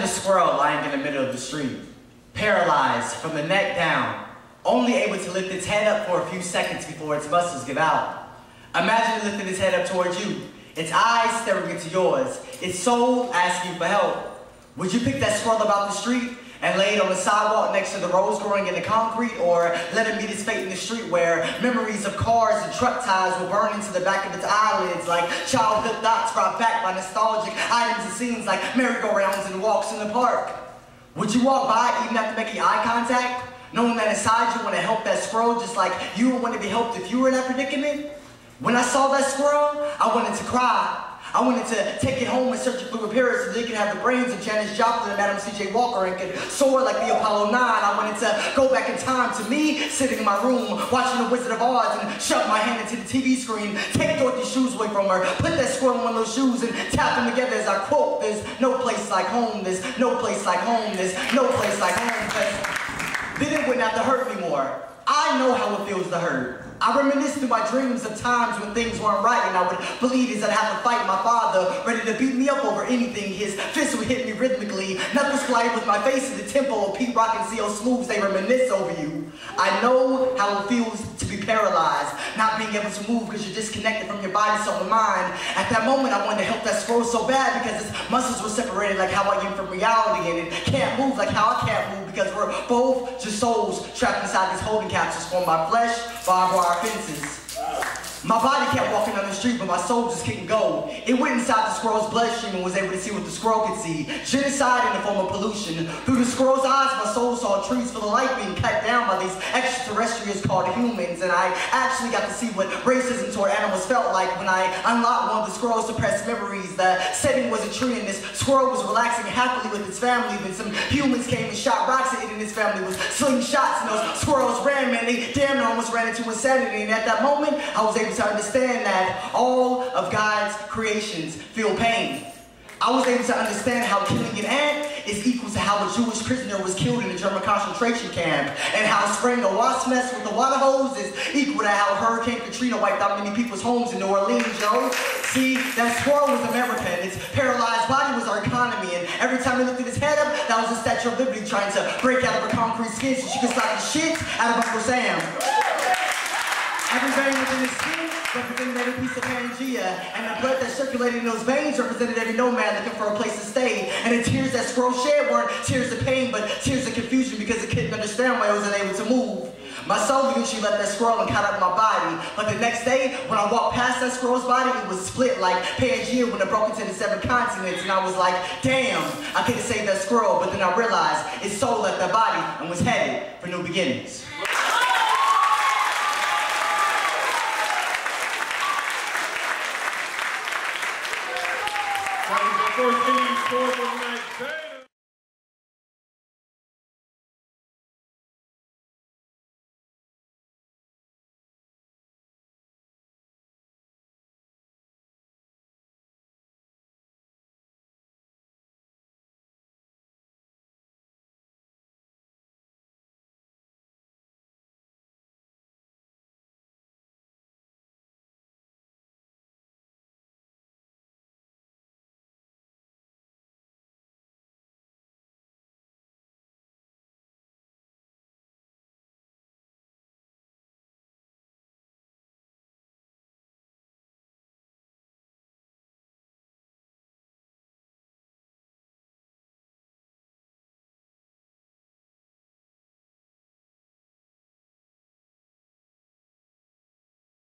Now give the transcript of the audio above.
Imagine a squirrel lying in the middle of the street, paralyzed from the neck down, only able to lift its head up for a few seconds before its muscles give out. Imagine it lifting its head up towards you, its eyes staring into yours, its soul asking for help. Would you pick that squirrel about the street and lay it on the sidewalk next to the rose growing in the concrete, or let it meet its fate in the street where memories of cars and truck tires will burn into the back of its eyelids like childhood thoughts brought back by nostalgic items and scenes like merry-go-rounds and walks in the park? Would you walk by even after making eye contact, knowing that inside you want to help that squirrel just like you would want to be helped if you were in that predicament? When I saw that squirrel, I wanted to cry. I wanted to take it home and search it through repairs so they could have the brains of Janis Joplin and Madam C.J. Walker and could soar like the Apollo 9. I wanted to go back in time to me sitting in my room watching The Wizard of Oz and shove my hand into the TV screen, take Dorothy's shoes away from her, put that squirrel in one of those shoes and tap them together as I quote, "There's no place like home, there's no place like home, there's no place like home," because then it wouldn't have to hurt anymore. I know how it feels to hurt. I reminisce through my dreams of times when things weren't right and I would believe is I'd have to fight my father, ready to beat me up over anything. His fist would hit me rhythmically, knuckles colliding with my face in the tempo of Pete Rock and C.O. Smooths, they reminisce over you. I know how it feels to be paralyzed, not being able to move because you're disconnected from your body, soul, and mind. At that moment, I wanted to help that squirrel so bad because its muscles were separated like how I am from reality, and it can't move like how I can't move because we're both just souls trapped inside these holding capsules formed by flesh, barbed wire fences. My body kept walking down the street, but my soul just couldn't go. It went inside the squirrel's bloodstream and was able to see what the squirrel could see. Genocide in the form of pollution. Through the squirrel's eyes, my soul saw trees full of light being cut down by these extraterrestrials called humans, and I actually got to see what racism toward animals felt like when I unlocked one of the squirrel's suppressed memories. The setting was a tree, and this squirrel was relaxing happily with its family. Then some humans came and shot rocks at it, and his family was slingshots, and those squirrels ran, man. They damn near almost ran into insanity, and at that moment, I was able to understand that all of God's creations feel pain. I was able to understand how killing an ant is equal to how a Jewish prisoner was killed in a German concentration camp, and how spraying a wasp nest with a water hose is equal to how Hurricane Katrina wiped out many people's homes in New Orleans, yo. See, that squirrel was America, and its paralyzed body was our economy, and every time he lifted his head up, that was the Statue of Liberty trying to break out of her concrete skin so she could slap the shit out of Uncle Sam. Every vein within his skin represented every piece of Pangea, and the blood that circulated in those veins represented every nomad looking for a place to stay. And the tears that squirrel shed weren't tears of pain, but tears of confusion because it couldn't understand why it was unable to move. My soul eventually left that squirrel and caught up my body, but the next day, when I walked past that squirrel's body, it was split like Pangea when it broke into the 7 continents, and I was like, damn, I could have saved that squirrel, but then I realized its soul left that body and was headed for new beginnings. That was the first leading score for the night.